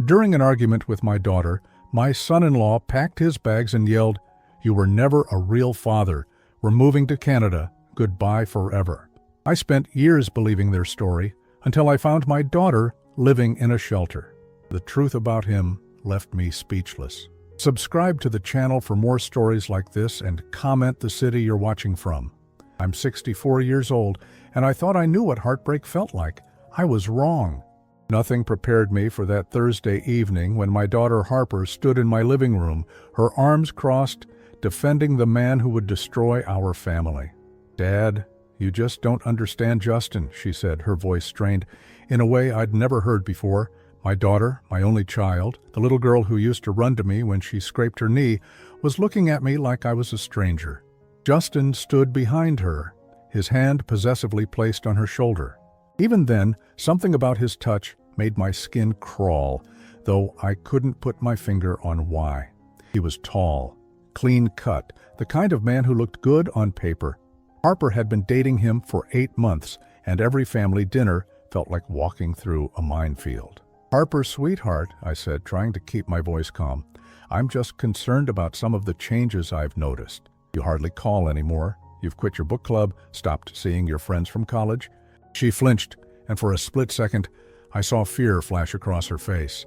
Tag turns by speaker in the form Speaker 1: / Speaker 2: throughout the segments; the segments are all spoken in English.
Speaker 1: During an argument with my daughter, my son-in-law packed his bags and yelled, "You were never a real father. We're moving to Canada. Goodbye forever." I spent years believing their story until I found my daughter living in a shelter. The truth about him left me speechless. Subscribe to the channel for more stories like this and comment the city you're watching from. I'm 64 years old, and I thought I knew what heartbreak felt like. I was wrong. Nothing prepared me for that Thursday evening when my daughter Harper stood in my living room, her arms crossed, defending the man who would destroy our family. "Dad, you just don't understand Justin," she said, her voice strained, in a way I'd never heard before. My daughter, my only child, the little girl who used to run to me when she scraped her knee, was looking at me like I was a stranger. Justin stood behind her, his hand possessively placed on her shoulder. Even then, something about his touch made my skin crawl, though I couldn't put my finger on why. He was tall, clean-cut, the kind of man who looked good on paper. Harper had been dating him for 8 months, and every family dinner felt like walking through a minefield. "Harper, sweetheart," I said, trying to keep my voice calm, "I'm just concerned about some of the changes I've noticed. You hardly call anymore. You've quit your book club, stopped seeing your friends from college." She flinched, and for a split second, I saw fear flash across her face.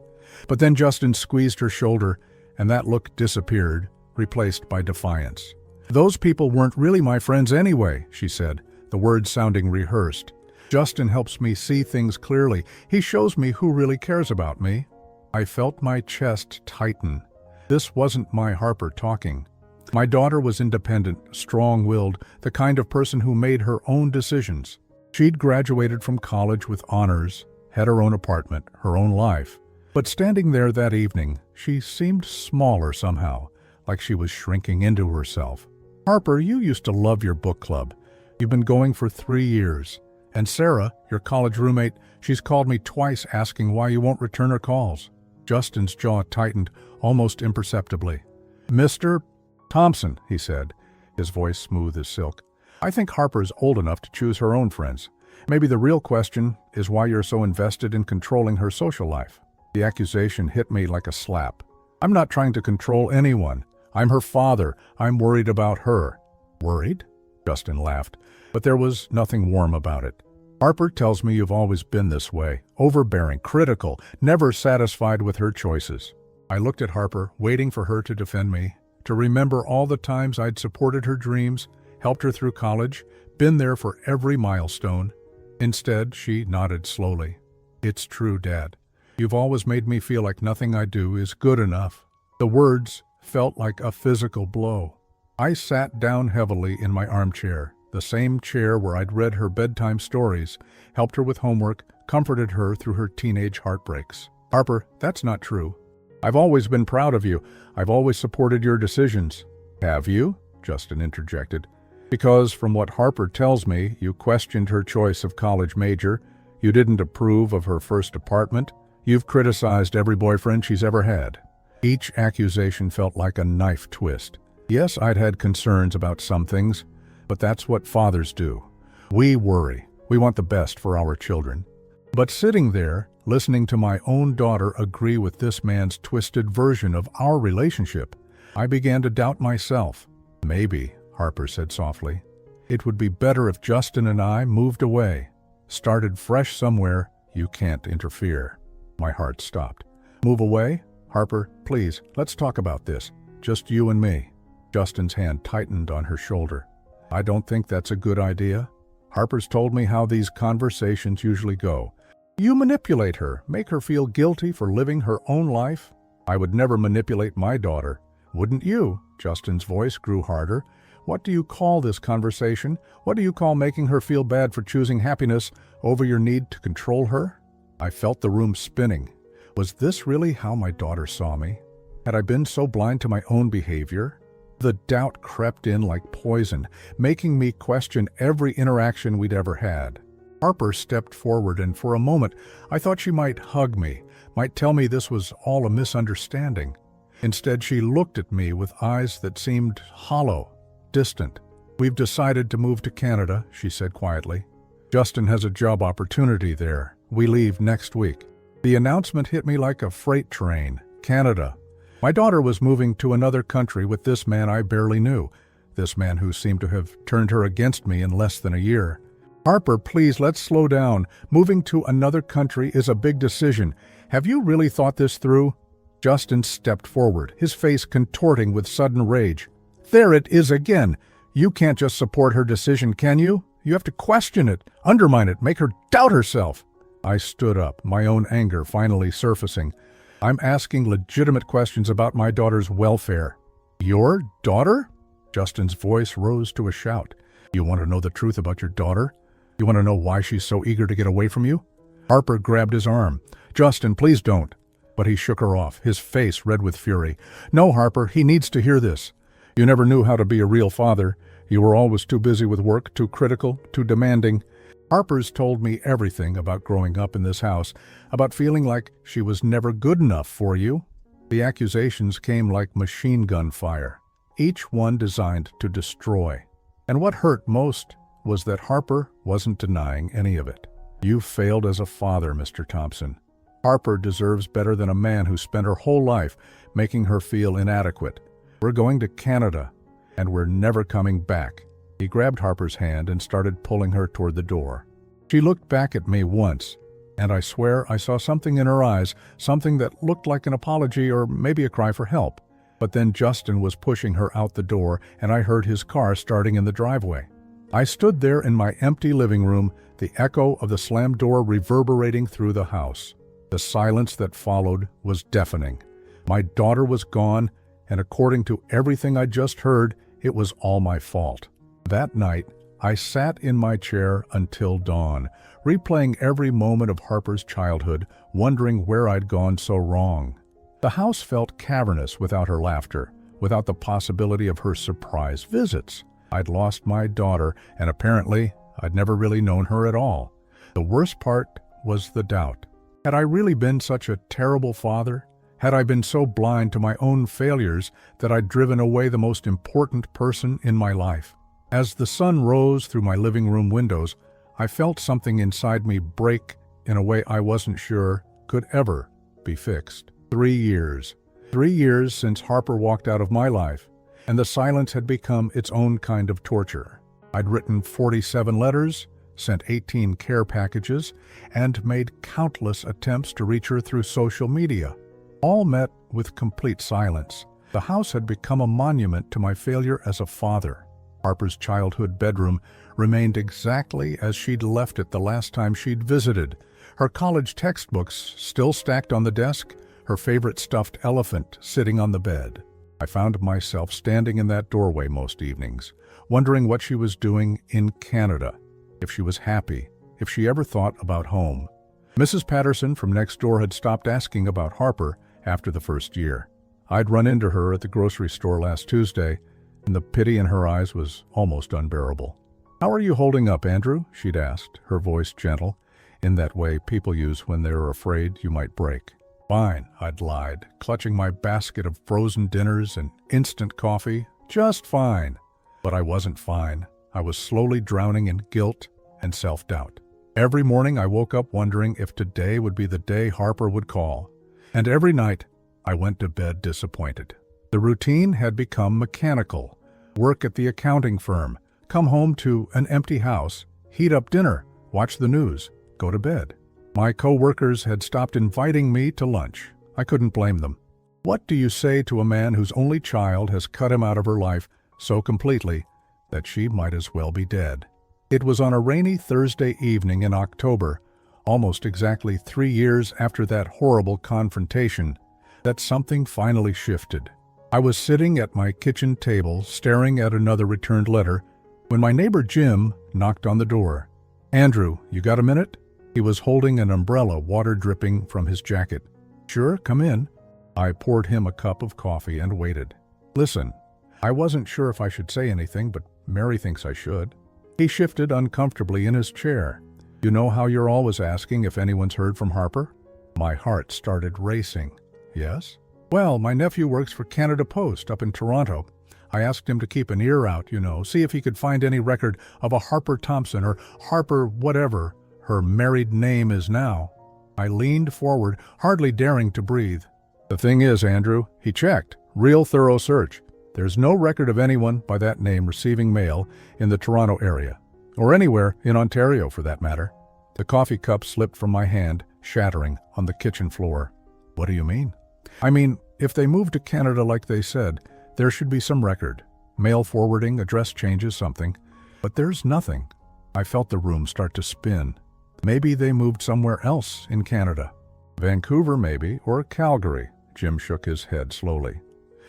Speaker 1: But then Justin squeezed her shoulder, and that look disappeared, replaced by defiance. "Those people weren't really my friends anyway," she said, the words sounding rehearsed. "Justin helps me see things clearly. He shows me who really cares about me." I felt my chest tighten. This wasn't my Harper talking. My daughter was independent, strong-willed, the kind of person who made her own decisions. She'd graduated from college with honors, had her own apartment, her own life. But standing there that evening, she seemed smaller somehow, like she was shrinking into herself. "Harper, you used to love your book club. You've been going for 3 years. And Sarah, your college roommate, she's called me twice asking why you won't return her calls." Justin's jaw tightened, almost imperceptibly. "Mr. Thompson," he said, his voice smooth as silk, "I think Harper's old enough to choose her own friends. Maybe the real question is why you're so invested in controlling her social life." The accusation hit me like a slap. "I'm not trying to control anyone. I'm her father. I'm worried about her." "Worried?" Justin laughed, but there was nothing warm about it. "Harper tells me you've always been this way, overbearing, critical, never satisfied with her choices." I looked at Harper, waiting for her to defend me, to remember all the times I'd supported her dreams, helped her through college, been there for every milestone. Instead, she nodded slowly. "It's true, Dad. You've always made me feel like nothing I do is good enough." The words felt like a physical blow. I sat down heavily in my armchair, the same chair where I'd read her bedtime stories, helped her with homework, comforted her through her teenage heartbreaks. "Harper, that's not true. I've always been proud of you. I've always supported your decisions." "Have you?" Justin interjected. "Because from what Harper tells me, you questioned her choice of college major, you didn't approve of her first apartment, you've criticized every boyfriend she's ever had." Each accusation felt like a knife twist. Yes, I'd had concerns about some things, but that's what fathers do. We worry. We want the best for our children. But sitting there, listening to my own daughter agree with this man's twisted version of our relationship, I began to doubt myself. "Maybe," Harper said softly, "it would be better if Justin and I moved away, started fresh somewhere. You can't interfere." My heart stopped. "Move away? Harper, please, let's talk about this. Just you and me." Justin's hand tightened on her shoulder. "I don't think that's a good idea. Harper's told me how these conversations usually go. You manipulate her, make her feel guilty for living her own life." "I would never manipulate my daughter." "Wouldn't you?" Justin's voice grew harder. "What do you call this conversation? What do you call making her feel bad for choosing happiness over your need to control her?" I felt the room spinning. Was this really how my daughter saw me? Had I been so blind to my own behavior? The doubt crept in like poison, making me question every interaction we'd ever had. Harper stepped forward, and for a moment, I thought she might hug me, might tell me this was all a misunderstanding. Instead, she looked at me with eyes that seemed hollow, distant. "We've decided to move to Canada," she said quietly. "Justin has a job opportunity there. We leave next week." The announcement hit me like a freight train. Canada. My daughter was moving to another country with this man I barely knew, this man who seemed to have turned her against me in less than a year. Harper, please, let's slow down. Moving to another country is a big decision. Have you really thought this through? Justin stepped forward, his face contorting with sudden rage. There it is again. You can't just support her decision, can you? You have to question it, undermine it, make her doubt herself. I stood up, my own anger finally surfacing. I'm asking legitimate questions about my daughter's welfare. Your daughter? Justin's voice rose to a shout. You want to know the truth about your daughter? You want to know why she's so eager to get away from you? Harper grabbed his arm. Justin, please don't. But he shook her off, his face red with fury. No, Harper, he needs to hear this. You never knew how to be a real father. You were always too busy with work, too critical, too demanding. Harper's told me everything about growing up in this house, about feeling like she was never good enough for you. The accusations came like machine gun fire, each one designed to destroy. And what hurt most was that Harper wasn't denying any of it. You failed as a father, Mr. Thompson. Harper deserves better than a man who spent her whole life making her feel inadequate. We're going to Canada, and we're never coming back. He grabbed Harper's hand and started pulling her toward the door. She looked back at me once, and I swear I saw something in her eyes, something that looked like an apology or maybe a cry for help. But then Justin was pushing her out the door, and I heard his car starting in the driveway. I stood there in my empty living room, the echo of the slammed door reverberating through the house. The silence that followed was deafening. My daughter was gone, and according to everything I just heard, it was all my fault. That night, I sat in my chair until dawn, replaying every moment of Harper's childhood, wondering where I'd gone so wrong. The house felt cavernous without her laughter, without the possibility of her surprise visits. I'd lost my daughter, and apparently, I'd never really known her at all. The worst part was the doubt. Had I really been such a terrible father? Had I been so blind to my own failures that I'd driven away the most important person in my life? As the sun rose through my living room windows, I felt something inside me break in a way I wasn't sure could ever be fixed. 3 years. 3 years since Harper walked out of my life, and the silence had become its own kind of torture. I'd written 47 letters, sent 18 care packages, and made countless attempts to reach her through social media. All met with complete silence. The house had become a monument to my failure as a father. Harper's childhood bedroom remained exactly as she'd left it the last time she'd visited. Her college textbooks still stacked on the desk, her favorite stuffed elephant sitting on the bed. I found myself standing in that doorway most evenings, wondering what she was doing in Canada, if she was happy, if she ever thought about home. Mrs. Patterson from next door had stopped asking about Harper after the first year. I'd run into her at the grocery store last Tuesday, and the pity in her eyes was almost unbearable. "How are you holding up, Andrew?" she'd asked, her voice gentle, in that way people use when they're afraid you might break. "Fine," I'd lied, clutching my basket of frozen dinners and instant coffee. "Just fine." But I wasn't fine. I was slowly drowning in guilt and self-doubt. Every morning I woke up wondering if today would be the day Harper would call. And every night I went to bed disappointed. The routine had become mechanical. Work at the accounting firm, come home to an empty house, heat up dinner, watch the news, go to bed. My co-workers had stopped inviting me to lunch. I couldn't blame them. What do you say to a man whose only child has cut him out of her life so completely that she might as well be dead? It was on a rainy Thursday evening in October, almost exactly 3 years after that horrible confrontation, that something finally shifted. I was sitting at my kitchen table, staring at another returned letter, when my neighbor Jim knocked on the door. "Andrew, you got a minute?" He was holding an umbrella, water dripping from his jacket. "Sure, come in." I poured him a cup of coffee and waited. "Listen, I wasn't sure if I should say anything, but Mary thinks I should." He shifted uncomfortably in his chair. "You know how you're always asking if anyone's heard from Harper?" My heart started racing. "Yes?" "Well, my nephew works for Canada Post up in Toronto. I asked him to keep an ear out, see if he could find any record of a Harper Thompson or Harper whatever her married name is now." I leaned forward, hardly daring to breathe. The thing is, Andrew, he checked. Real thorough search. There's no record of anyone by that name receiving mail in the Toronto area, or anywhere in Ontario for that matter. The coffee cup slipped from my hand, shattering on the kitchen floor. What do you mean? I mean, if they moved to Canada like they said, there should be some record. Mail forwarding, address changes, something. But there's nothing. I felt the room start to spin. Maybe they moved somewhere else in Canada. Vancouver maybe, or Calgary. Jim shook his head slowly.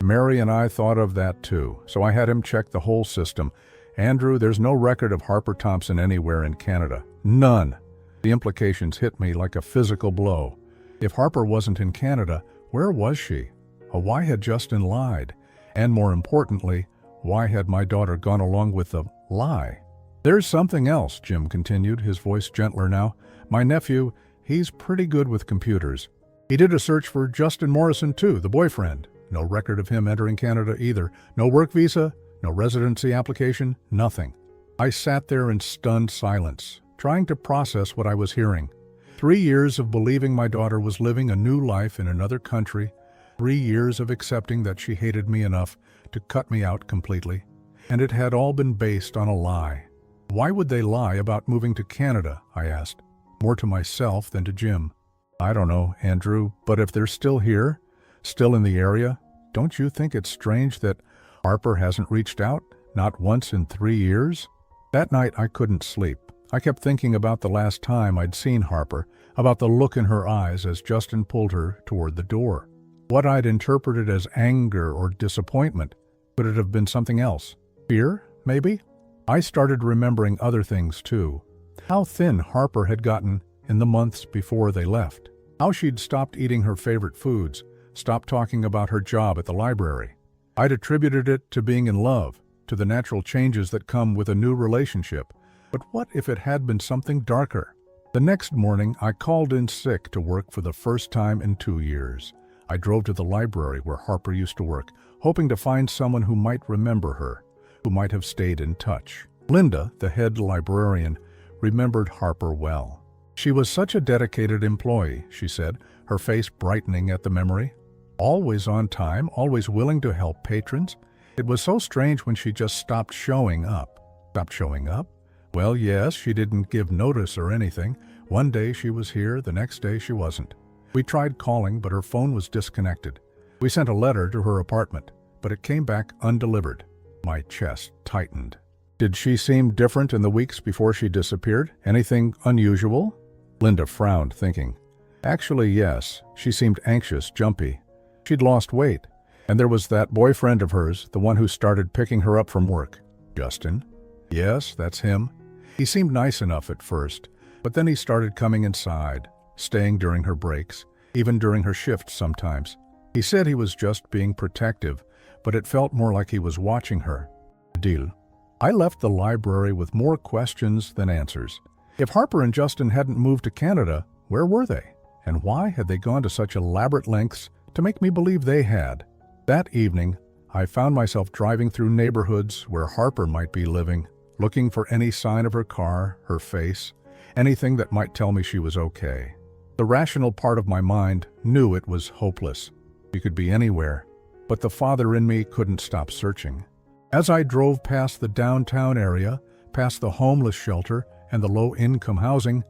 Speaker 1: Mary and I thought of that too, so I had him check the whole system. Andrew, there's no record of Harper Thompson anywhere in Canada. None. The implications hit me like a physical blow. If Harper wasn't in Canada, where was she? Why had Justin lied? And more importantly, why had my daughter gone along with the lie? There's something else, Jim continued, his voice gentler now. My nephew, he's pretty good with computers. He did a search for Justin Morrison too, the boyfriend. No record of him entering Canada either. No work visa, no residency application, nothing. I sat there in stunned silence, trying to process what I was hearing. 3 years of believing my daughter was living a new life in another country. 3 years of accepting that she hated me enough to cut me out completely. And it had all been based on a lie. Why would they lie about moving to Canada, I asked, more to myself than to Jim. I don't know, Andrew, but if they're still here, still in the area, don't you think it's strange that Harper hasn't reached out, not once in 3 years? That night I couldn't sleep. I kept thinking about the last time I'd seen Harper, about the look in her eyes as Justin pulled her toward the door. What I'd interpreted as anger or disappointment, could it have been something else? Fear, maybe? I started remembering other things too. How thin Harper had gotten in the months before they left. How she'd stopped eating her favorite foods, stopped talking about her job at the library. I'd attributed it to being in love, to the natural changes that come with a new relationship. But what if it had been something darker? The next morning, I called in sick to work for the first time in 2 years. I drove to the library where Harper used to work, hoping to find someone who might remember her, who might have stayed in touch. Linda, the head librarian, remembered Harper well. She was such a dedicated employee, she said, her face brightening at the memory. Always on time, always willing to help patrons. It was so strange when she just stopped showing up. Stopped showing up? Well, yes, she didn't give notice or anything. One day she was here, the next day she wasn't. We tried calling, but her phone was disconnected. We sent a letter to her apartment, but it came back undelivered. My chest tightened. Did she seem different in the weeks before she disappeared? Anything unusual? Linda frowned, thinking. Actually, yes. She seemed anxious, jumpy. She'd lost weight. And there was that boyfriend of hers, the one who started picking her up from work. Justin? Yes, that's him. He seemed nice enough at first, but then he started coming inside, staying during her breaks, even during her shifts sometimes. He said he was just being protective, but it felt more like he was watching her. Deal. I left the library with more questions than answers. If Harper and Justin hadn't moved to Canada, where were they? And why had they gone to such elaborate lengths to make me believe they had? That evening, I found myself driving through neighborhoods where Harper might be living, looking for any sign of her car, her face, anything that might tell me she was okay. The rational part of my mind knew it was hopeless. She could be anywhere, but the father in me couldn't stop searching. As I drove past the downtown area, past the homeless shelter and the low-income housing,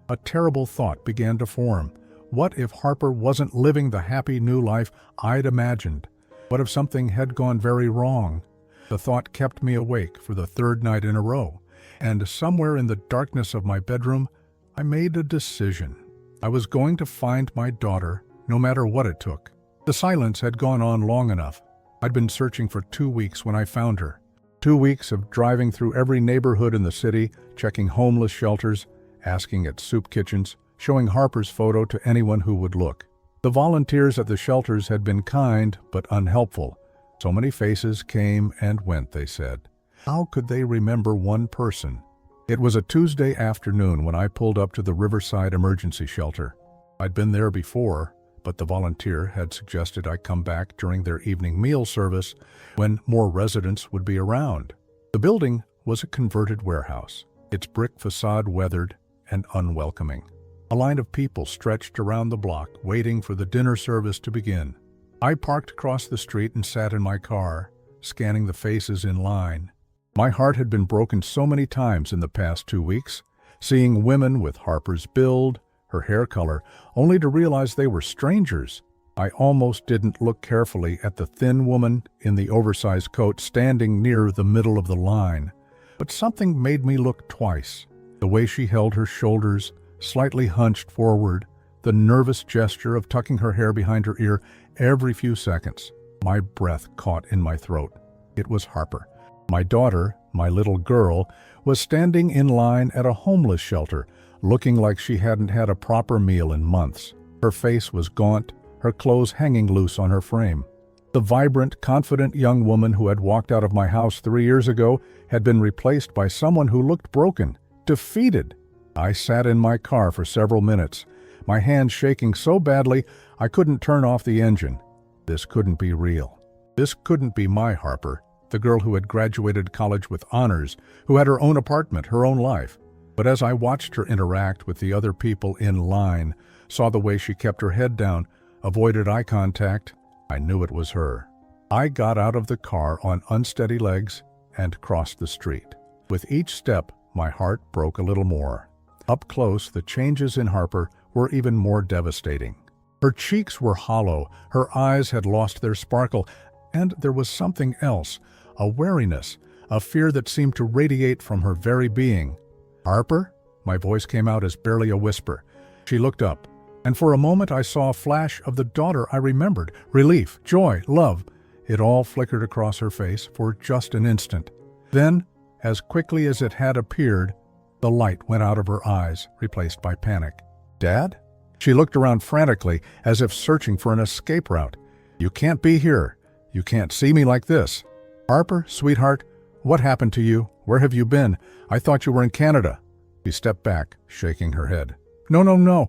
Speaker 1: a terrible thought began to form. What if Harper wasn't living the happy new life I'd imagined? What if something had gone very wrong? The thought kept me awake for the third night in a row, and somewhere in the darkness of my bedroom, I made a decision. I was going to find my daughter, no matter what it took. The silence had gone on long enough. I'd been searching for 2 weeks when I found her. 2 weeks of driving through every neighborhood in the city, checking homeless shelters, asking at soup kitchens, showing Harper's photo to anyone who would look. The volunteers at the shelters had been kind but unhelpful. So many faces came and went, they said. How could they remember one person? It was a Tuesday afternoon when I pulled up to the Riverside Emergency Shelter. I'd been there before, but the volunteer had suggested I come back during their evening meal service when more residents would be around. The building was a converted warehouse, its brick facade weathered and unwelcoming. A line of people stretched around the block, waiting for the dinner service to begin. I parked across the street and sat in my car, scanning the faces in line. My heart had been broken so many times in the past 2 weeks, seeing women with Harper's build, her hair color, only to realize they were strangers. I almost didn't look carefully at the thin woman in the oversized coat standing near the middle of the line. But something made me look twice. The way she held her shoulders, slightly hunched forward, the nervous gesture of tucking her hair behind her ear every few seconds. My breath caught in my throat. It was Harper. My daughter, my little girl, was standing in line at a homeless shelter, looking like she hadn't had a proper meal in months. Her face was gaunt, her clothes hanging loose on her frame. The vibrant, confident young woman who had walked out of my house 3 years ago had been replaced by someone who looked broken, defeated. I sat in my car for several minutes, my hands shaking so badly I couldn't turn off the engine. This couldn't be real. This couldn't be my Harper, the girl who had graduated college with honors, who had her own apartment, her own life. But as I watched her interact with the other people in line, saw the way she kept her head down, avoided eye contact, I knew it was her. I got out of the car on unsteady legs and crossed the street. With each step, my heart broke a little more. Up close, the changes in Harper were even more devastating. Her cheeks were hollow, her eyes had lost their sparkle, and there was something else, a wariness, a fear that seemed to radiate from her very being. "Harper?" My voice came out as barely a whisper. She looked up, and for a moment I saw a flash of the daughter I remembered. Relief, joy, love. It all flickered across her face for just an instant. Then, as quickly as it had appeared, the light went out of her eyes, replaced by panic. "Dad?" She looked around frantically, as if searching for an escape route. "You can't be here. You can't see me like this." "Harper, sweetheart, what happened to you? Where have you been? I thought you were in Canada." She stepped back, shaking her head. No.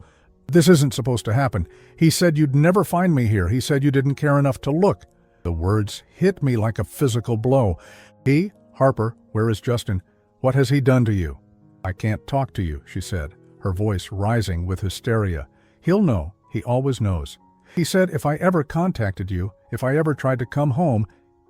Speaker 1: This isn't supposed to happen. He said you'd never find me here. He said you didn't care enough to look." The words hit me like a physical blow. "He? Harper, where is Justin? What has he done to you?" "I can't talk to you," she said, her voice rising with hysteria. "He'll know. He always knows. He said if I ever contacted you, if I ever tried to come home,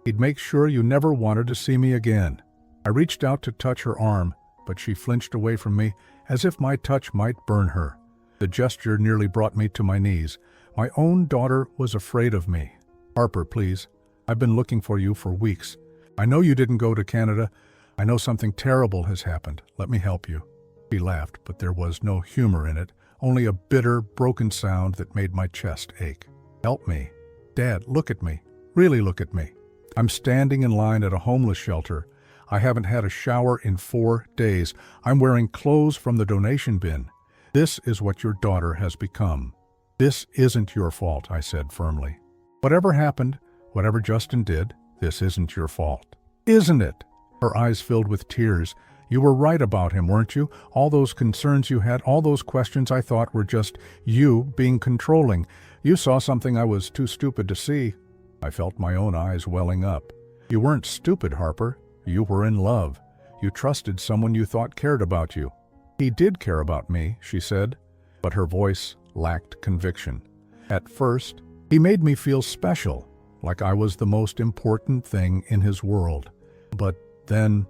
Speaker 1: he'd make sure you never wanted to see me again." I reached out to touch her arm, but she flinched away from me as if my touch might burn her. The gesture nearly brought me to my knees. My own daughter was afraid of me. "Harper, please. I've been looking for you for weeks. I know you didn't go to Canada. I know something terrible has happened. Let me help you." She laughed, but there was no humor in it, only a bitter, broken sound that made my chest ache. "Help me. Dad, look at me. Really look at me. I'm standing in line at a homeless shelter. I haven't had a shower in 4 days. I'm wearing clothes from the donation bin. This is what your daughter has become. This isn't your fault," I said firmly. "Whatever happened, whatever Justin did, this isn't your fault." "Isn't it?" Her eyes filled with tears. "You were right about him, weren't you? All those concerns you had, all those questions I thought were just you being controlling. You saw something I was too stupid to see." I felt my own eyes welling up. "You weren't stupid, Harper. You were in love. You trusted someone you thought cared about you." "He did care about me," she said, but her voice lacked conviction. "At first, he made me feel special, like I was the most important thing in his world. But then..."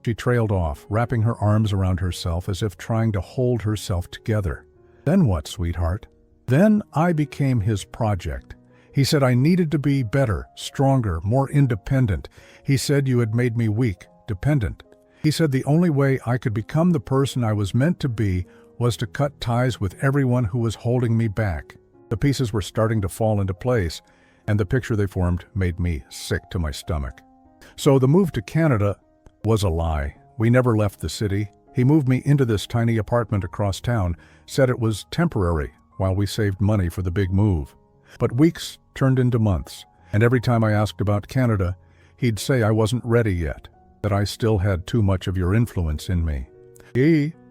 Speaker 1: She trailed off, wrapping her arms around herself as if trying to hold herself together. "Then what, sweetheart?" "Then I became his project. He said I needed to be better, stronger, more independent. He said you had made me weak, dependent. He said the only way I could become the person I was meant to be was to cut ties with everyone who was holding me back." The pieces were starting to fall into place, and the picture they formed made me sick to my stomach. So the move to Canada was a lie. We never left the city. He moved me into this tiny apartment across town, said it was temporary while we saved money for the big move. But weeks turned into months, and every time I asked about Canada, he'd say I wasn't ready yet, that I still had too much of your influence in me.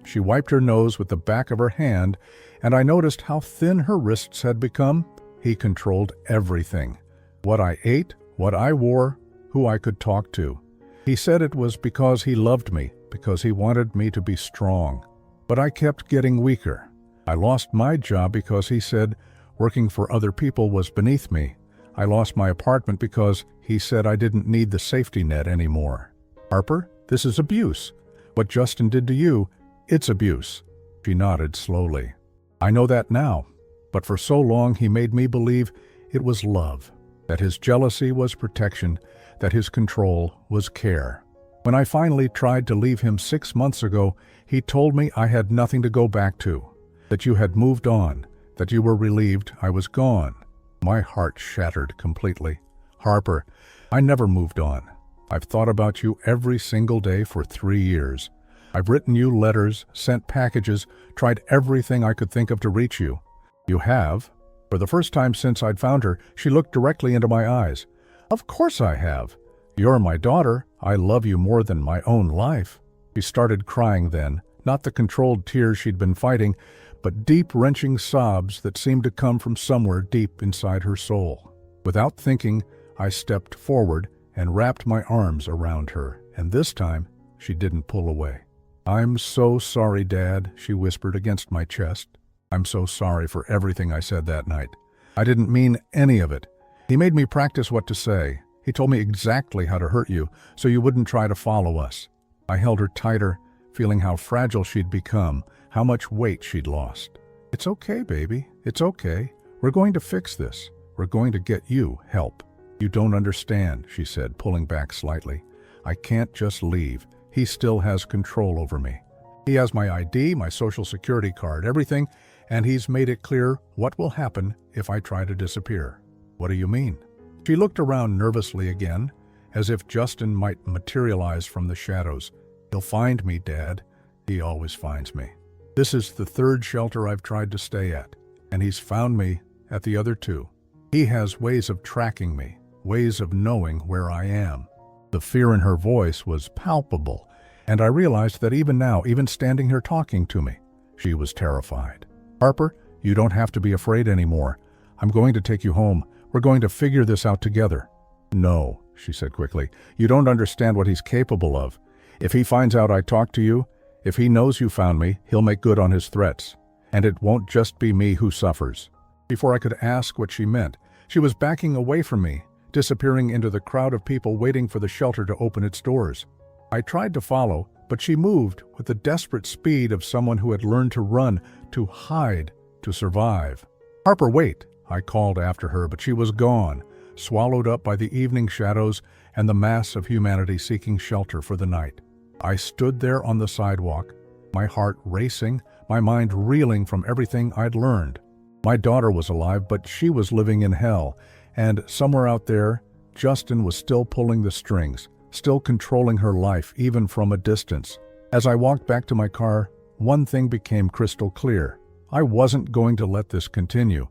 Speaker 1: She wiped her nose with the back of her hand, and I noticed how thin her wrists had become. He controlled everything. What I ate, what I wore, who I could talk to. He said it was because he loved me, because he wanted me to be strong. But I kept getting weaker. I lost my job because he said working for other people was beneath me. I lost my apartment because he said I didn't need the safety net anymore. Harper, this is abuse. What Justin did to you, it's abuse. She nodded slowly. I know that now, but for so long he made me believe it was love, that his jealousy was protection, that his control was care. When I finally tried to leave him 6 months ago, he told me I had nothing to go back to, that you had moved on, that you were relieved I was gone. My heart shattered completely. Harper, I never moved on. I've thought about you every single day for 3 years. I've written you letters, sent packages, tried everything I could think of to reach you. You have. For the first time since I'd found her, she looked directly into my eyes. Of course I have. You're my daughter. I love you more than my own life. She started crying then, not the controlled tears she'd been fighting, but deep, wrenching sobs that seemed to come from somewhere deep inside her soul. Without thinking, I stepped forward and wrapped my arms around her, and this time, she didn't pull away. I'm so sorry, Dad, she whispered against my chest. I'm so sorry for everything I said that night. I didn't mean any of it. He made me practice what to say. He told me exactly how to hurt you, so you wouldn't try to follow us. I held her tighter, feeling how fragile she'd become, how much weight she'd lost. It's okay, baby. It's okay. We're going to fix this. We're going to get you help. You don't understand, she said, pulling back slightly. I can't just leave. He still has control over me. He has my ID, my social security card, everything, and he's made it clear what will happen if I try to disappear. What do you mean? She looked around nervously again, as if Justin might materialize from the shadows. He'll find me, Dad. He always finds me. This is the 3rd shelter I've tried to stay at, and he's found me at the other 2. He has ways of tracking me, ways of knowing where I am. The fear in her voice was palpable, and I realized that even now, even standing here talking to me, she was terrified. Harper, you don't have to be afraid anymore. I'm going to take you home. We're going to figure this out together. No, she said quickly. You don't understand what he's capable of. If he finds out I talked to you, if he knows you found me, he'll make good on his threats. And it won't just be me who suffers. Before I could ask what she meant, she was backing away from me, disappearing into the crowd of people waiting for the shelter to open its doors. I tried to follow, but she moved with the desperate speed of someone who had learned to run, to hide, to survive. Harper, wait, I called after her, but she was gone, swallowed up by the evening shadows and the mass of humanity seeking shelter for the night. I stood there on the sidewalk, my heart racing, my mind reeling from everything I'd learned. My daughter was alive, but she was living in hell, and somewhere out there, Justin was still pulling the strings, still controlling her life even from a distance. As I walked back to my car, one thing became crystal clear. I wasn't going to let this continue.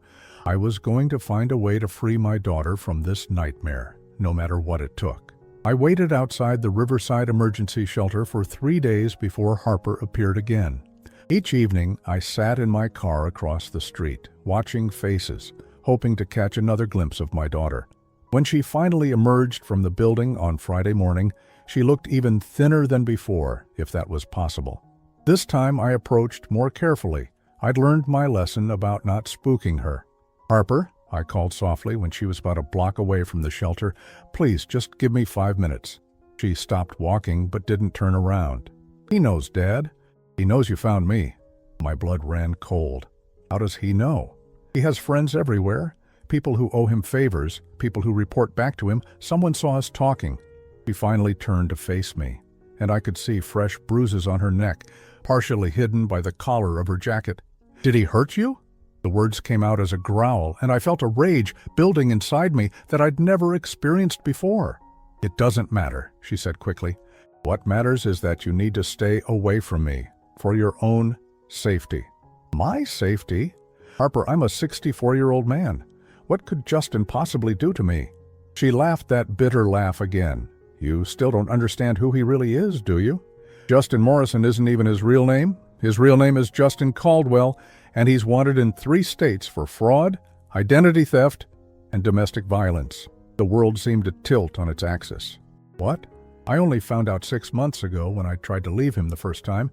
Speaker 1: I was going to find a way to free my daughter from this nightmare, no matter what it took. I waited outside the Riverside Emergency Shelter for 3 days before Harper appeared again. Each evening, I sat in my car across the street, watching faces, hoping to catch another glimpse of my daughter. When she finally emerged from the building on Friday morning, she looked even thinner than before, if that was possible. This time I approached more carefully. I'd learned my lesson about not spooking her. Harper, I called softly when she was about a block away from the shelter, please just give me 5 minutes. She stopped walking but didn't turn around. He knows, Dad. He knows you found me. My blood ran cold. How does he know? He has friends everywhere, people who owe him favors, people who report back to him. Someone saw us talking. She finally turned to face me, and I could see fresh bruises on her neck, partially hidden by the collar of her jacket. Did he hurt you? The words came out as a growl, and I felt a rage building inside me that I'd never experienced before. It doesn't matter, she said quickly. What matters is that you need to stay away from me, for your own safety. My safety? Harper, I'm a 64-year-old man. What could Justin possibly do to me? She laughed that bitter laugh again. You still don't understand who he really is, do you? Justin Morrison isn't even his real name. His real name is Justin Caldwell, and he's wanted in 3 states for fraud, identity theft, and domestic violence. The world seemed to tilt on its axis. What? I only found out 6 months ago when I tried to leave him the first time.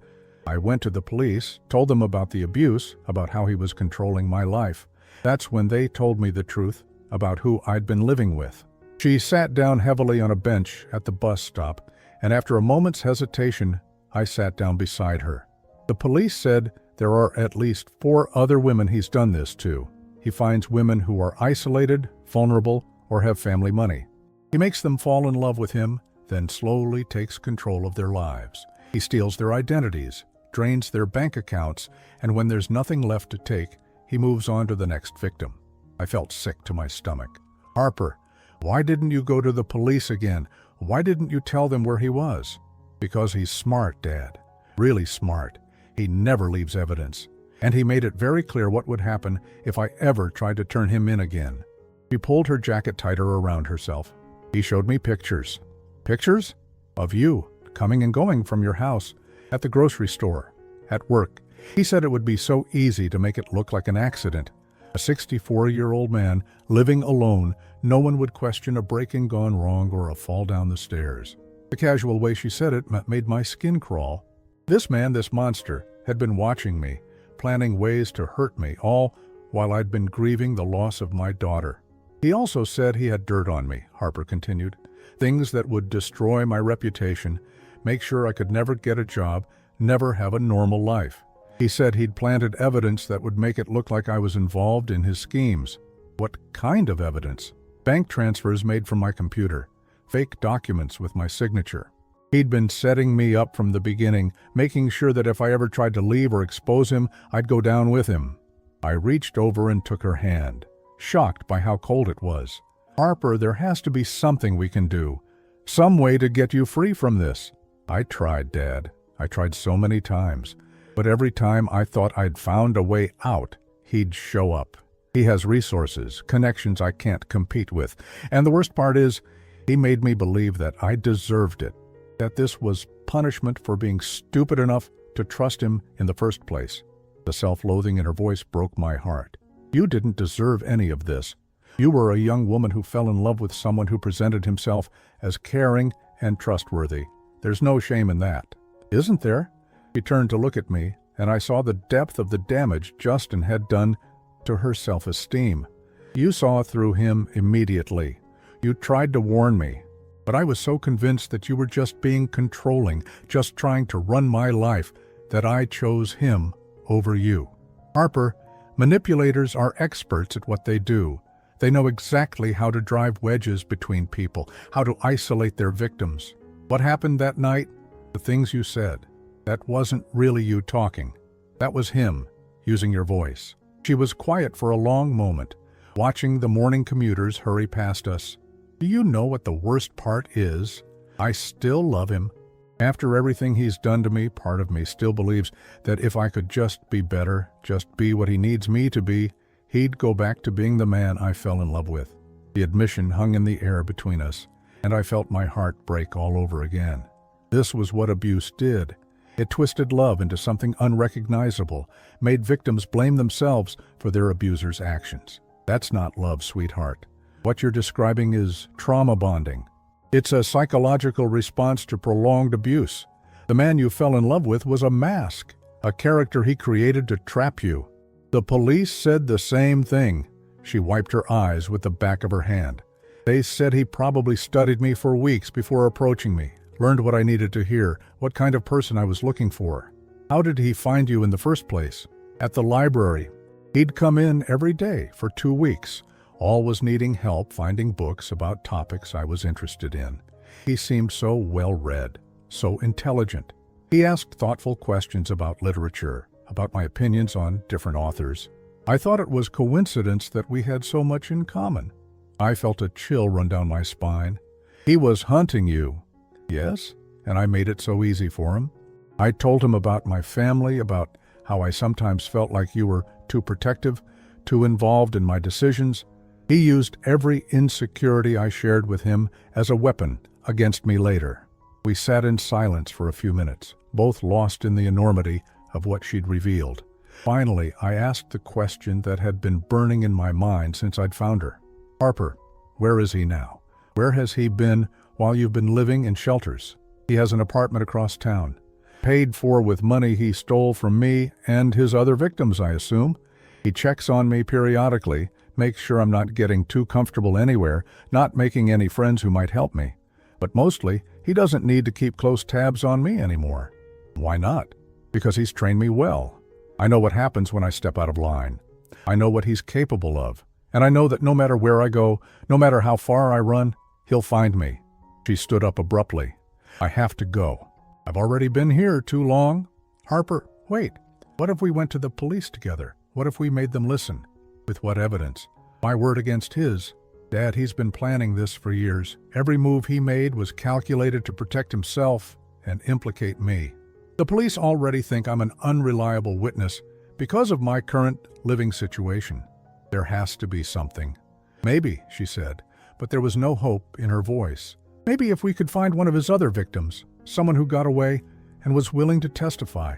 Speaker 1: I went to the police, told them about the abuse, about how he was controlling my life. That's when they told me the truth about who I'd been living with. She sat down heavily on a bench at the bus stop, and after a moment's hesitation, I sat down beside her. The police said there are at least 4 other women he's done this to. He finds women who are isolated, vulnerable, or have family money. He makes them fall in love with him, then slowly takes control of their lives. He steals their identities, drains their bank accounts, and when there's nothing left to take, he moves on to the next victim. I felt sick to my stomach. Harper, why didn't you go to the police again? Why didn't you tell them where he was? Because he's smart, Dad. Really smart. He never leaves evidence. And he made it very clear what would happen if I ever tried to turn him in again. She pulled her jacket tighter around herself. He showed me pictures. Pictures? Of you, coming and going from your house, at the grocery store, at work. He said it would be so easy to make it look like an accident. A 64-year-old man, living alone, no one would question a break-in gone wrong or a fall down the stairs. The casual way she said it made my skin crawl. This man, this monster, had been watching me, planning ways to hurt me, all while I'd been grieving the loss of my daughter. He also said he had dirt on me, Harper continued. Things that would destroy my reputation, make sure I could never get a job, never have a normal life. He said he'd planted evidence that would make it look like I was involved in his schemes. What kind of evidence? Bank transfers made from my computer, fake documents with my signature. He'd been setting me up from the beginning, making sure that if I ever tried to leave or expose him, I'd go down with him. I reached over and took her hand, shocked by how cold it was. Harper, there has to be something we can do. Some way to get you free from this. I tried, Dad. I tried so many times. But every time I thought I'd found a way out, he'd show up. He has resources, connections I can't compete with. And the worst part is, he made me believe that I deserved it, that this was punishment for being stupid enough to trust him in the first place. The self-loathing in her voice broke my heart. You didn't deserve any of this. You were a young woman who fell in love with someone who presented himself as caring and trustworthy. There's no shame in that, isn't there? She turned to look at me, and I saw the depth of the damage Justin had done to her self-esteem. You saw through him immediately. You tried to warn me, but I was so convinced that you were just being controlling, just trying to run my life, that I chose him over you. Harper, manipulators are experts at what they do. They know exactly how to drive wedges between people, how to isolate their victims. What happened that night? The things you said. That wasn't really you talking. That was him, using your voice. She was quiet for a long moment, watching the morning commuters hurry past us. Do you know what the worst part is? I still love him. After everything he's done to me, part of me still believes that if I could just be better, just be what he needs me to be, he'd go back to being the man I fell in love with. The admission hung in the air between us, and I felt my heart break all over again. This was what abuse did. It twisted love into something unrecognizable, made victims blame themselves for their abuser's actions. That's not love, sweetheart. What you're describing is trauma bonding. It's a psychological response to prolonged abuse. The man you fell in love with was a mask, a character he created to trap you. The police said the same thing. She wiped her eyes with the back of her hand. They said he probably studied me for weeks before approaching me, learned what I needed to hear, what kind of person I was looking for. How did he find you in the first place? At the library. He'd come in every day for 2 weeks, always needing help finding books about topics I was interested in. He seemed so well-read, so intelligent. He asked thoughtful questions about literature, about my opinions on different authors. I thought it was coincidence that we had so much in common. I felt a chill run down my spine. He was hunting you. Yes, and I made it so easy for him. I told him about my family, about how I sometimes felt like you were too protective, too involved in my decisions. He used every insecurity I shared with him as a weapon against me later. We sat in silence for a few minutes, both lost in the enormity of what she'd revealed. Finally, I asked the question that had been burning in my mind since I'd found her. Harper, where is he now? Where has he been while you've been living in shelters? He has an apartment across town. Paid for with money he stole from me and his other victims, I assume. He checks on me periodically, makes sure I'm not getting too comfortable anywhere, not making any friends who might help me. But mostly, he doesn't need to keep close tabs on me anymore. Why not? Because he's trained me well. I know what happens when I step out of line. I know what he's capable of. And I know that no matter where I go, no matter how far I run, he'll find me. She stood up abruptly. I have to go. I've already been here too long. Harper, wait. What if we went to the police together? What if we made them listen? With what evidence? My word against his. Dad, he's been planning this for years. Every move he made was calculated to protect himself and implicate me. The police already think I'm an unreliable witness because of my current living situation. There has to be something. Maybe, she said, but there was no hope in her voice. Maybe if we could find one of his other victims, someone who got away and was willing to testify.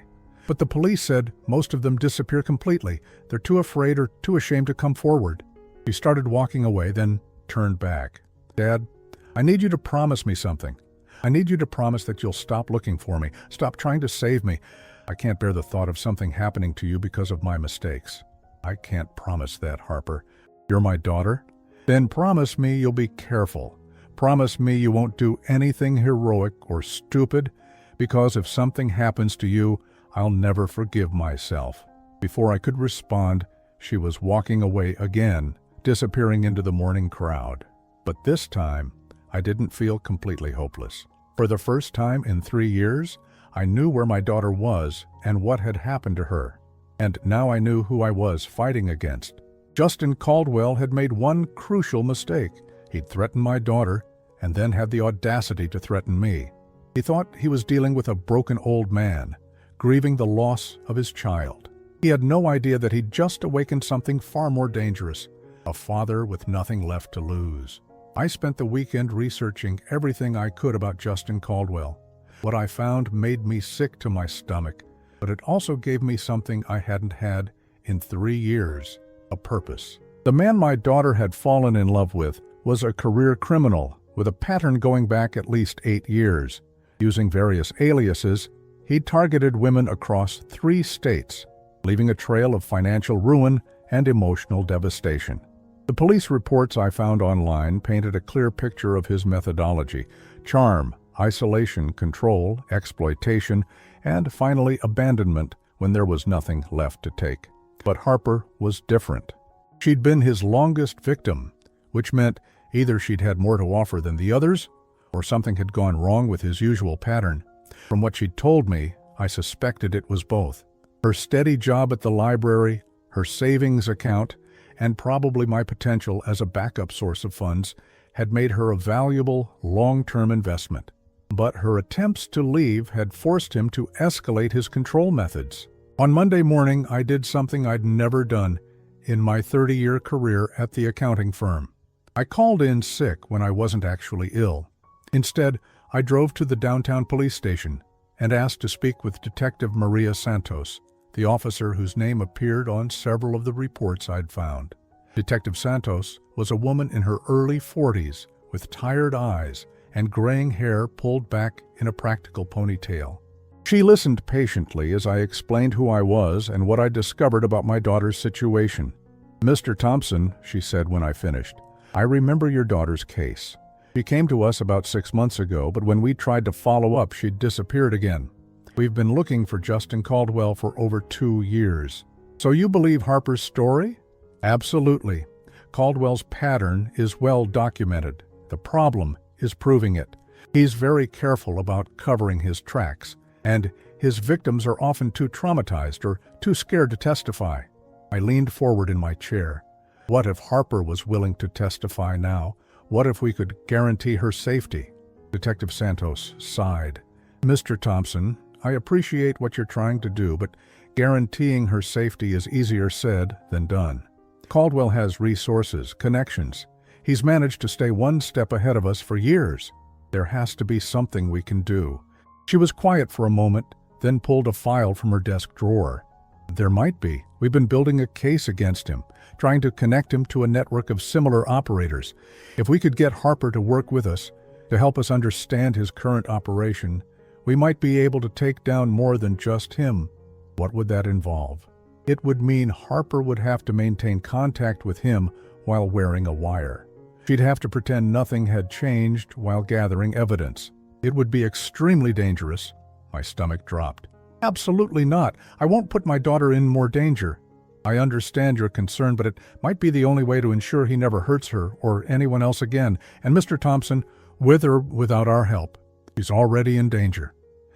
Speaker 1: But the police said most of them disappear completely. They're too afraid or too ashamed to come forward. She started walking away, then turned back. Dad, I need you to promise me something. I need you to promise that you'll stop looking for me, stop trying to save me. I can't bear the thought of something happening to you because of my mistakes. I can't promise that, Harper. You're my daughter? Then promise me you'll be careful. Promise me you won't do anything heroic or stupid, because if something happens to you, I'll never forgive myself. Before I could respond, she was walking away again, disappearing into the morning crowd. But this time, I didn't feel completely hopeless. For the first time in 3 years, I knew where my daughter was and what had happened to her. And now I knew who I was fighting against. Justin Caldwell had made one crucial mistake. He'd threatened my daughter and then had the audacity to threaten me. He thought he was dealing with a broken old man, grieving the loss of his child. He had no idea that he'd just awakened something far more dangerous, a father with nothing left to lose. I spent the weekend researching everything I could about Justin Caldwell. What I found made me sick to my stomach, but it also gave me something I hadn't had in 3 years, a purpose. The man my daughter had fallen in love with was a career criminal with a pattern going back at least 8 years. Using various aliases, he targeted women across 3 states, leaving a trail of financial ruin and emotional devastation. The police reports I found online painted a clear picture of his methodology: charm, isolation, control, exploitation, and finally abandonment when there was nothing left to take. But Harper was different. She'd been his longest victim, which meant either she'd had more to offer than the others, or something had gone wrong with his usual pattern. From what she'd told me, I suspected it was both. Her steady job at the library, her savings account, and probably my potential as a backup source of funds had made her a valuable, long-term investment. But her attempts to leave had forced him to escalate his control methods. On Monday morning, I did something I'd never done in my 30-year career at the accounting firm. I called in sick when I wasn't actually ill. Instead, I drove to the downtown police station and asked to speak with Detective Maria Santos, the officer whose name appeared on several of the reports I'd found. Detective Santos was a woman in her early 40s with tired eyes and graying hair pulled back in a practical ponytail. She listened patiently as I explained who I was and what I discovered about my daughter's situation. "Mr. Thompson," she said when I finished, "I remember your daughter's case. She came to us about 6 months ago, but when we tried to follow up, she'd disappeared again. We've been looking for Justin Caldwell for over 2 years. So you believe Harper's story?" "Absolutely. Caldwell's pattern is well documented. The problem is proving it. He's very careful about covering his tracks, and his victims are often too traumatized or too scared to testify." I leaned forward in my chair. What if Harper was willing to testify now? What if we could guarantee her safety? Detective Santos sighed. "Mr. Thompson, I appreciate what you're trying to do, but guaranteeing her safety is easier said than done. Caldwell has resources, connections. He's managed to stay one step ahead of us for years. There has to be something we can do." She was quiet for a moment, then pulled a file from her desk drawer. "There might be. We've been building a case against him, trying to connect him to a network of similar operators. If we could get Harper to work with us, to help us understand his current operation, We might be able to take down more than just him. What would that involve? It would mean Harper would have to maintain contact with him while wearing a wire. She'd have to pretend nothing had changed while gathering evidence. It would be extremely dangerous. My stomach dropped. Absolutely not. I won't put my daughter in more danger. I understand your concern, but it might be the only way to ensure he never hurts her or anyone else again. And Mr. Thompson, with or without our help, she's already in danger.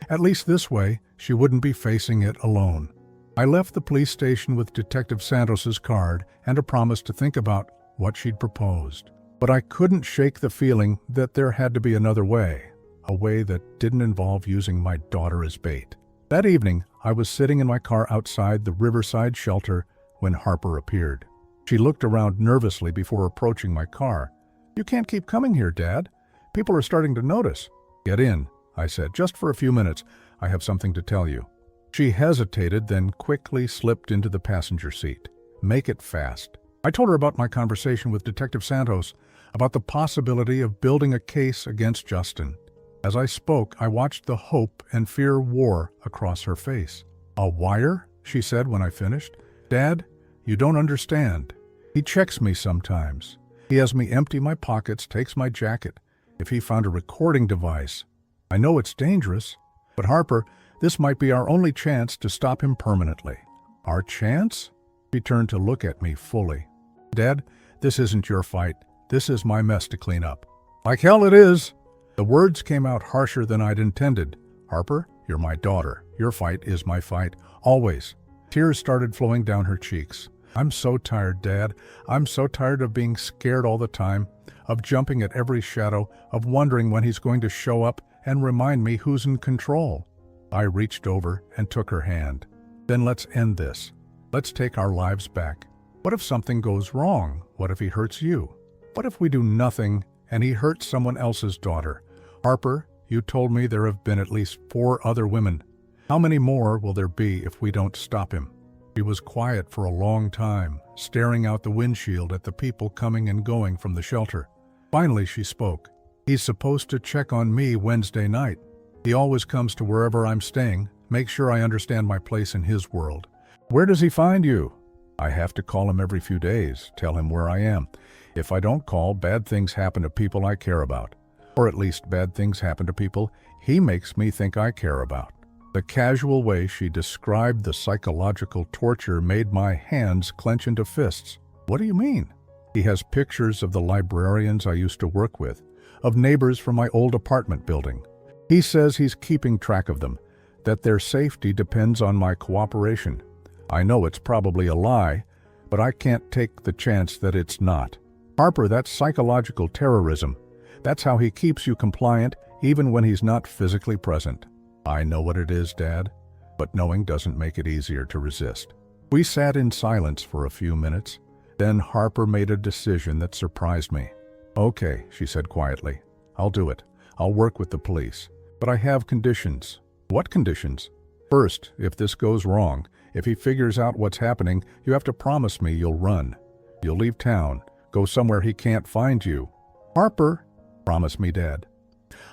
Speaker 1: At least this way, she wouldn't be facing it alone. I left the police station with Detective Santos's card and a promise to think about what she'd proposed. But I couldn't shake the feeling that there had to be another way, a way that didn't involve using my daughter as bait. That evening, I was sitting in my car outside the Riverside shelter when Harper appeared. She looked around nervously before approaching my car. "You can't keep coming here, Dad. People are starting to notice." "Get in," I said, "just for a few minutes. I have something to tell you." She hesitated, then quickly slipped into the passenger seat. "Make it fast." I told her about my conversation with Detective Santos, about the possibility of building a case against Justin. As I spoke, I watched the hope and fear war across her face. "A wire?" she said when I finished. "Dad, you don't understand. He checks me sometimes. He has me empty my pockets, takes my jacket. If he found a recording device. I know it's dangerous, but Harper, this might be our only chance to stop him permanently." "Our chance?" She turned to look at me fully. "Dad, this isn't your fight. This is my mess to clean up." "Like hell it is." The words came out harsher than I'd intended. "Harper, you're my daughter. Your fight is my fight. Always." Tears started flowing down her cheeks. "I'm so tired, Dad. I'm so tired of being scared all the time, of jumping at every shadow, of wondering when he's going to show up and remind me who's in control." I reached over and took her hand. "Then let's end this. Let's take our lives back. What if something goes wrong? What if he hurts you? What if we do nothing and he hurts someone else's daughter? Harper, you told me there have been at least 4 other women. How many more will there be if we don't stop him?" She was quiet for a long time, staring out the windshield at the people coming and going from the shelter. Finally, she spoke. "He's supposed to check on me Wednesday night. He always comes to wherever I'm staying, make sure I understand my place in his world." "Where does he find you?" "I have to call him every few days, tell him where I am. If I don't call, bad things happen to people I care about. Or at least bad things happen to people he makes me think I care about." The casual way she described the psychological torture made my hands clench into fists. "What do you mean?" "He has pictures of the librarians I used to work with, of neighbors from my old apartment building. He says he's keeping track of them, that their safety depends on my cooperation. I know it's probably a lie, but I can't take the chance that it's not. Harper, that's psychological terrorism. That's how he keeps you compliant even when he's not physically present." "I know what it is, Dad, but knowing doesn't make it easier to resist." We sat in silence for a few minutes. Then Harper made a decision that surprised me. "Okay," she said quietly. "I'll do it. I'll work with the police. But I have conditions." "What conditions?" "First, if this goes wrong, if he figures out what's happening, you have to promise me you'll run. You'll leave town, go somewhere he can't find you." "Harper." "Promise me, Dad."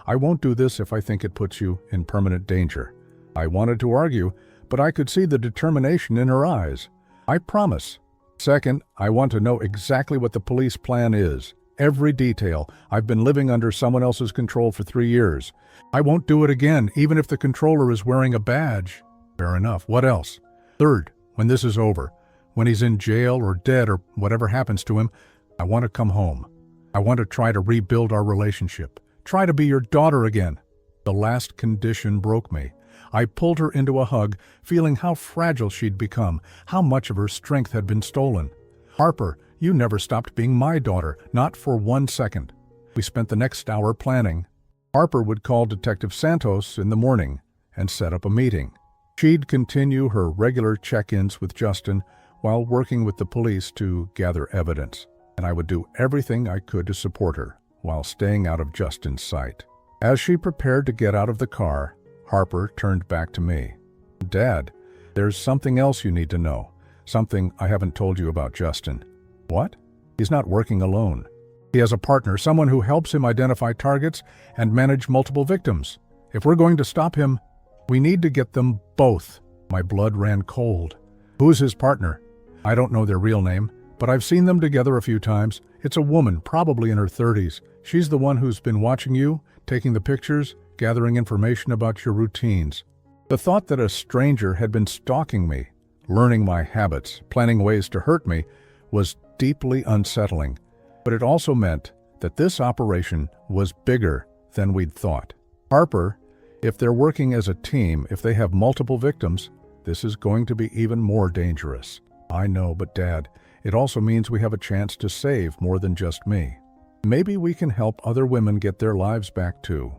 Speaker 1: "I won't do this if I think it puts you in permanent danger." I wanted to argue, but I could see the determination in her eyes. "I promise." "Second, I want to know exactly what the police plan is. Every detail. I've been living under someone else's control for 3 years. I won't do it again, even if the controller is wearing a badge." "Fair enough. What else?" "Third, when this is over, when he's in jail or dead or whatever happens to him, I want to come home. I want to try to rebuild our relationship. Try to be your daughter again." The last condition broke me. I pulled her into a hug, feeling how fragile she'd become, how much of her strength had been stolen. "Harper, you never stopped being my daughter, not for 1 second." We spent the next hour planning. Harper would call Detective Santos in the morning and set up a meeting. She'd continue her regular check-ins with Justin while working with the police to gather evidence, and I would do everything I could to support her while staying out of Justin's sight. As she prepared to get out of the car, Harper turned back to me. "Dad, there's something else you need to know. Something I haven't told you about Justin." "What?" "He's not working alone. He has a partner, someone who helps him identify targets and manage multiple victims. If we're going to stop him, we need to get them both. My blood ran cold. Who's his partner? I don't know their real name, but I've seen them together a few times. It's a woman, probably in her 30s. She's the one who's been watching you, taking the pictures, gathering information about your routines. The thought that a stranger had been stalking me, learning my habits, planning ways to hurt me, was deeply unsettling. But it also meant that this operation was bigger than we'd thought. Harper, if they're working as a team, if they have multiple victims, this is going to be even more dangerous. I know, but Dad, it also means we have a chance to save more than just me. Maybe we can help other women get their lives back too.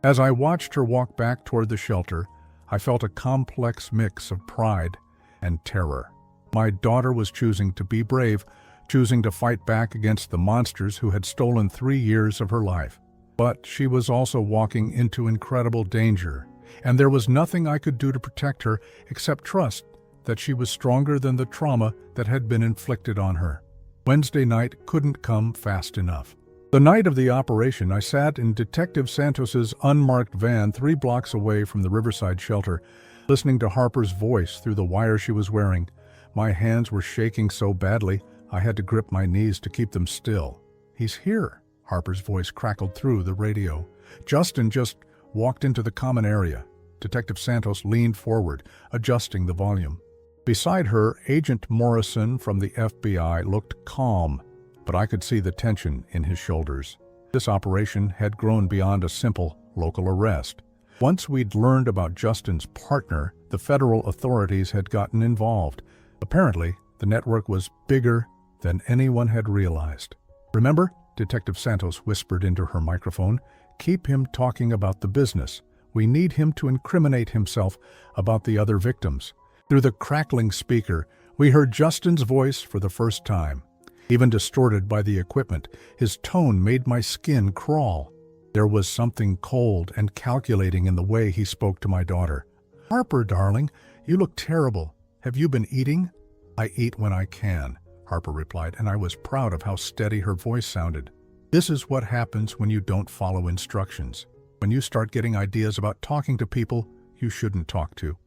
Speaker 1: As I watched her walk back toward the shelter, I felt a complex mix of pride and terror. My daughter was choosing to be brave, choosing to fight back against the monsters who had stolen 3 years of her life. But she was also walking into incredible danger, and there was nothing I could do to protect her except trust that she was stronger than the trauma that had been inflicted on her. Wednesday night couldn't come fast enough. The night of the operation, I sat in Detective Santos's unmarked van 3 blocks away from the Riverside shelter, listening to Harper's voice through the wire she was wearing. My hands were shaking so badly, I had to grip my knees to keep them still. "He's here," Harper's voice crackled through the radio. "Justin just walked into the common area." Detective Santos leaned forward, adjusting the volume. Beside her, Agent Morrison from the FBI looked calm, but I could see the tension in his shoulders. This operation had grown beyond a simple local arrest. Once we'd learned about Justin's partner, the federal authorities had gotten involved. Apparently, the network was bigger than anyone had realized. "Remember?" Detective Santos whispered into her microphone. "Keep him talking about the business. We need him to incriminate himself about the other victims." Through the crackling speaker, we heard Justin's voice for the first time. Even distorted by the equipment, his tone made my skin crawl. There was something cold and calculating in the way he spoke to my daughter. "Harper, darling, you look terrible. Have you been eating?" "I eat when I can," Harper replied, and I was proud of how steady her voice sounded. This is what happens when you don't follow instructions. When you start getting ideas about talking to people you shouldn't talk to.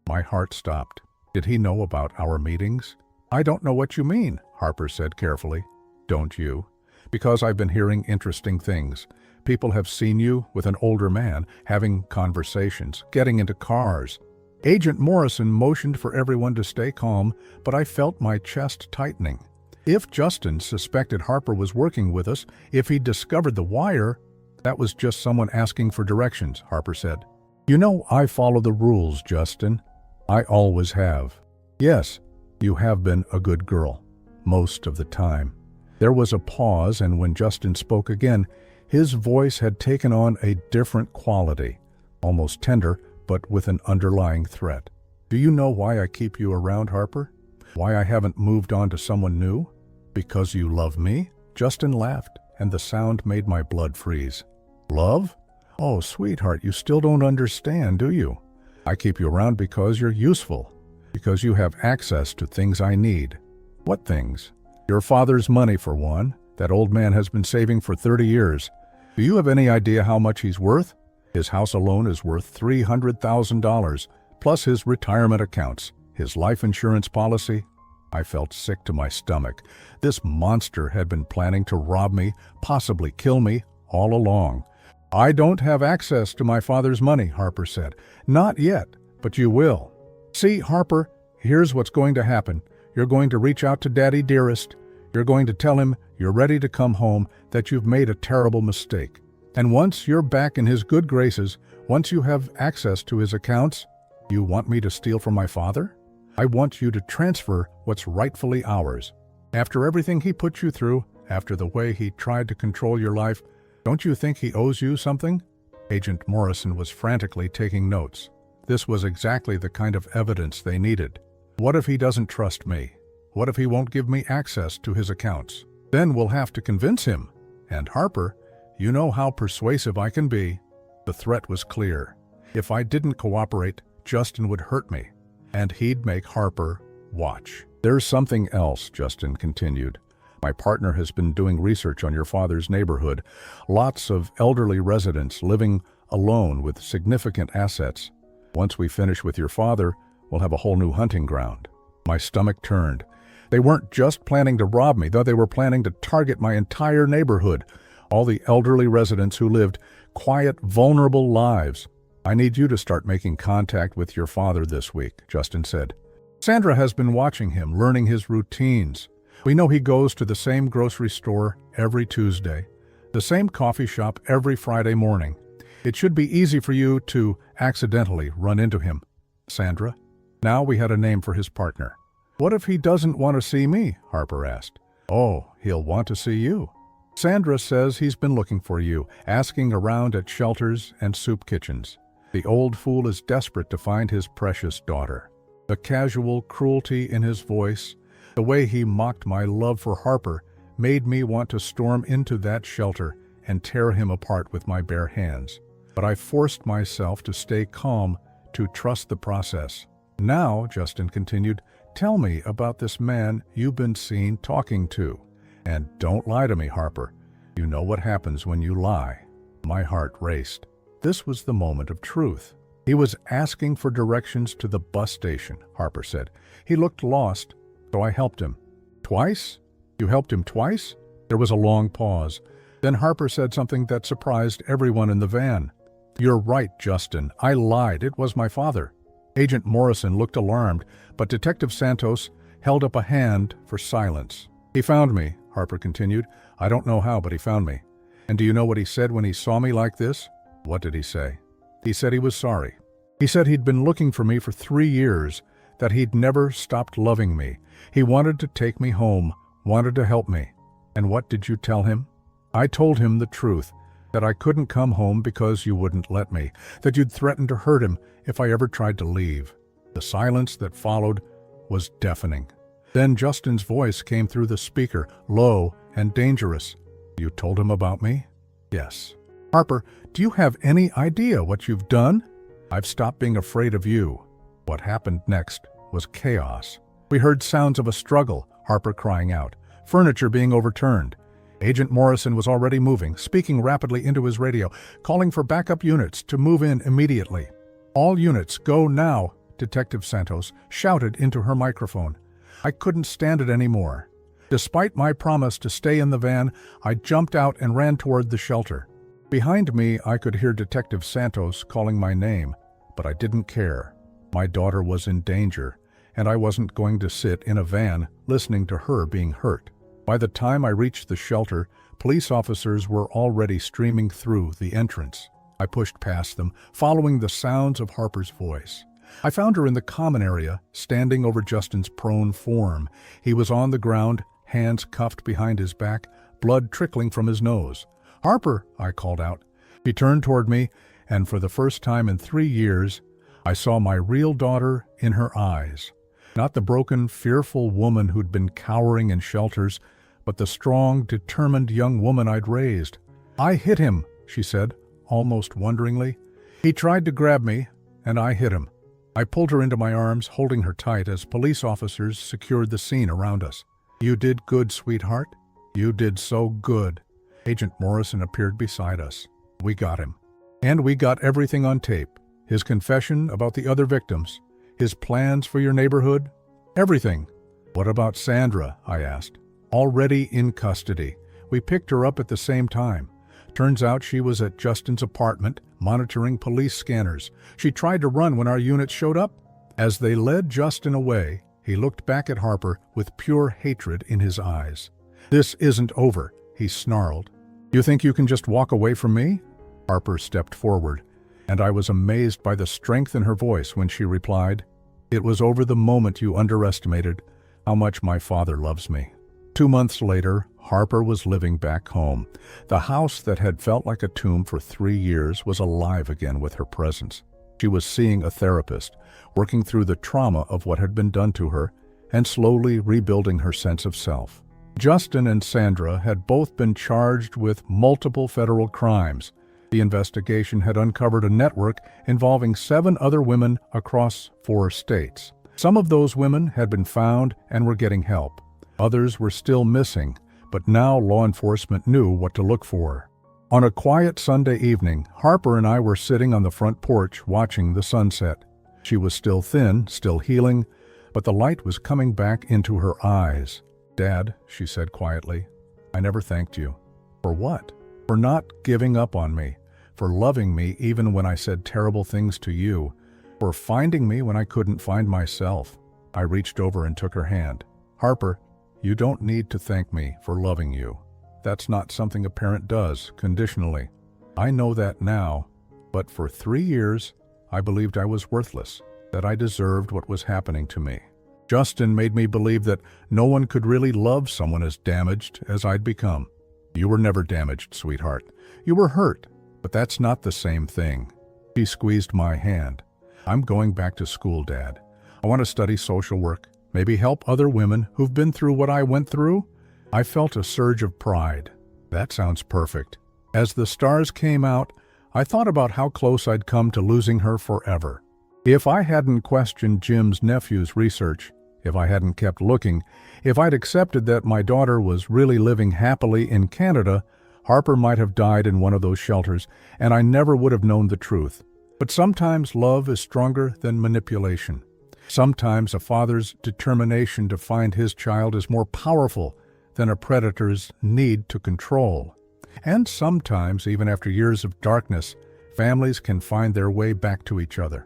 Speaker 1: My heart stopped. Did he know about our meetings? "I don't know what you mean," Harper said carefully. "Don't you?" "Because I've been hearing interesting things. People have seen you with an older man, having conversations, getting into cars." Agent Morrison motioned for everyone to stay calm, but I felt my chest tightening. If Justin suspected Harper was working with us, if he discovered the wire, that was just someone asking for directions, Harper said. "You know I follow the rules, Justin. I always have." "Yes, you have been a good girl. Most of the time." There was a pause, and when Justin spoke again, his voice had taken on a different quality, almost tender, but with an underlying threat. "Do you know why I keep you around, Harper? Why I haven't moved on to someone new? Because you love me?" Justin laughed, and the sound made my blood freeze. "Love? Oh, sweetheart, you still don't understand, do you? I keep you around because you're useful, because you have access to things I need." "What things?" "Your father's money, for one. That old man has been saving for 30 years. Do you have any idea how much he's worth? His house alone is worth $300,000, plus his retirement accounts, his life insurance policy." I felt sick to my stomach. This monster had been planning to rob me, possibly kill me, all along. "I don't have access to my father's money," Harper said. "Not yet, but you will. See, Harper, here's what's going to happen. You're going to reach out to Daddy Dearest. You're going to tell him you're ready to come home, that you've made a terrible mistake. And once you're back in his good graces, once you have access to his accounts, you want me to steal from my father? I want you to transfer what's rightfully ours. After everything he put you through, after the way he tried to control your life, don't you think he owes you something?" Agent Morrison was frantically taking notes. This was exactly the kind of evidence they needed. What if he doesn't trust me? What if he won't give me access to his accounts? Then we'll have to convince him. And Harper, you know how persuasive I can be. The threat was clear. If I didn't cooperate, Justin would hurt me, and he'd make Harper watch. "There's something else," Justin continued. "My partner has been doing research on your father's neighborhood. Lots of elderly residents living alone with significant assets. Once we finish with your father, we'll have a whole new hunting ground." My stomach turned. They weren't just planning to rob me, though they were planning to target my entire neighborhood, all the elderly residents who lived quiet, vulnerable lives. "I need you to start making contact with your father this week," Justin said. "Sandra has been watching him, learning his routines. We know he goes to the same grocery store every Tuesday, the same coffee shop every Friday morning. It should be easy for you to accidentally run into him." Sandra? Now we had a name for his partner. "What if he doesn't want to see me?" Harper asked. "Oh, he'll want to see you. Sandra says he's been looking for you, asking around at shelters and soup kitchens. The old fool is desperate to find his precious daughter." The casual cruelty in his voice, the way he mocked my love for Harper, made me want to storm into that shelter and tear him apart with my bare hands. But I forced myself to stay calm, to trust the process. "Now," Justin continued, "tell me about this man you've been seen talking to. And don't lie to me, Harper. You know what happens when you lie." My heart raced. This was the moment of truth. "He was asking for directions to the bus station," Harper said. "He looked lost, so I helped him." "Twice? You helped him twice?" There was a long pause. Then Harper said something that surprised everyone in the van. "You're right, Justin. I lied. It was my father." Agent Morrison looked alarmed, but Detective Santos held up a hand for silence. "He found me," Harper continued. "I don't know how, but he found me. And do you know what he said when he saw me like this?" "What did he say?" "He said he was sorry. He said he'd been looking for me for 3 years, that he'd never stopped loving me. He wanted to take me home, wanted to help me." "And what did you tell him?" "I told him the truth, that I couldn't come home because you wouldn't let me, that you'd threatened to hurt him if I ever tried to leave." The silence that followed was deafening. Then Justin's voice came through the speaker, low and dangerous. "You told him about me?" "Yes." "Harper, do you have any idea what you've done?" "I've stopped being afraid of you." What happened next was chaos. We heard sounds of a struggle, Harper crying out, furniture being overturned. Agent Morrison was already moving, speaking rapidly into his radio, calling for backup units to move in immediately. "All units, go now," Detective Santos shouted into her microphone. I couldn't stand it anymore. Despite my promise to stay in the van, I jumped out and ran toward the shelter. Behind me, I could hear Detective Santos calling my name, but I didn't care. My daughter was in danger, and I wasn't going to sit in a van listening to her being hurt. By the time I reached the shelter, police officers were already streaming through the entrance. I pushed past them, following the sounds of Harper's voice. I found her in the common area, standing over Justin's prone form. He was on the ground, hands cuffed behind his back, blood trickling from his nose. "Harper," I called out. She turned toward me, and for the first time in 3 years, I saw my real daughter in her eyes. Not the broken, fearful woman who'd been cowering in shelters, but the strong, determined young woman I'd raised. "I hit him," she said, almost wonderingly. "He tried to grab me, and I hit him." I pulled her into my arms, holding her tight as police officers secured the scene around us. "You did good, sweetheart. You did so good." Agent Morrison appeared beside us. "We got him. And we got everything on tape. His confession about the other victims, his plans for your neighborhood, everything." "What about Sandra?" I asked. "Already in custody. We picked her up at the same time. Turns out she was at Justin's apartment, monitoring police scanners. She tried to run when our unit showed up." As they led Justin away, he looked back at Harper with pure hatred in his eyes. "This isn't over," he snarled. "You think you can just walk away from me?" Harper stepped forward, and I was amazed by the strength in her voice when she replied, "It was over the moment you underestimated how much my father loves me." 2 months later, Harper was living back home. The house that had felt like a tomb for 3 years was alive again with her presence. She was seeing a therapist, working through the trauma of what had been done to her, and slowly rebuilding her sense of self. Justin and Sandra had both been charged with multiple federal crimes. The investigation had uncovered a network involving 7 other women across 4 states. Some of those women had been found and were getting help. Others were still missing, but now law enforcement knew what to look for. On a quiet Sunday evening, Harper and I were sitting on the front porch watching the sunset. She was still thin, still healing, but the light was coming back into her eyes. "Dad," she said quietly, "I never thanked you." "For what?" "For not giving up on me, for loving me even when I said terrible things to you, for finding me when I couldn't find myself." I reached over and took her hand. "Harper, you don't need to thank me for loving you. That's not something a parent does, conditionally. I know that now, but for 3 years, I believed I was worthless, that I deserved what was happening to me. Justin made me believe that no one could really love someone as damaged as I'd become. You were never damaged, sweetheart. You were hurt, but that's not the same thing." She squeezed my hand. "I'm going back to school, Dad. I want to study social work, maybe help other women who've been through what I went through." I felt a surge of pride. That sounds perfect. As the stars came out, I thought about how close I'd come to losing her forever. If I hadn't questioned Jim's nephew's research, if I hadn't kept looking, if I'd accepted that my daughter was really living happily in Canada, Harper might have died in one of those shelters, and I never would have known the truth. But sometimes love is stronger than manipulation. Sometimes a father's determination to find his child is more powerful than a predator's need to control. And sometimes, even after years of darkness, families can find their way back to each other.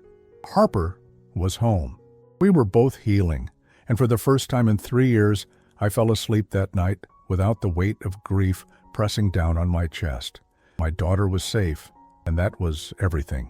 Speaker 1: Harper was home. We were both healing, and for the first time in 3 years, I fell asleep that night without the weight of grief pressing down on my chest. My daughter was safe, and that was everything.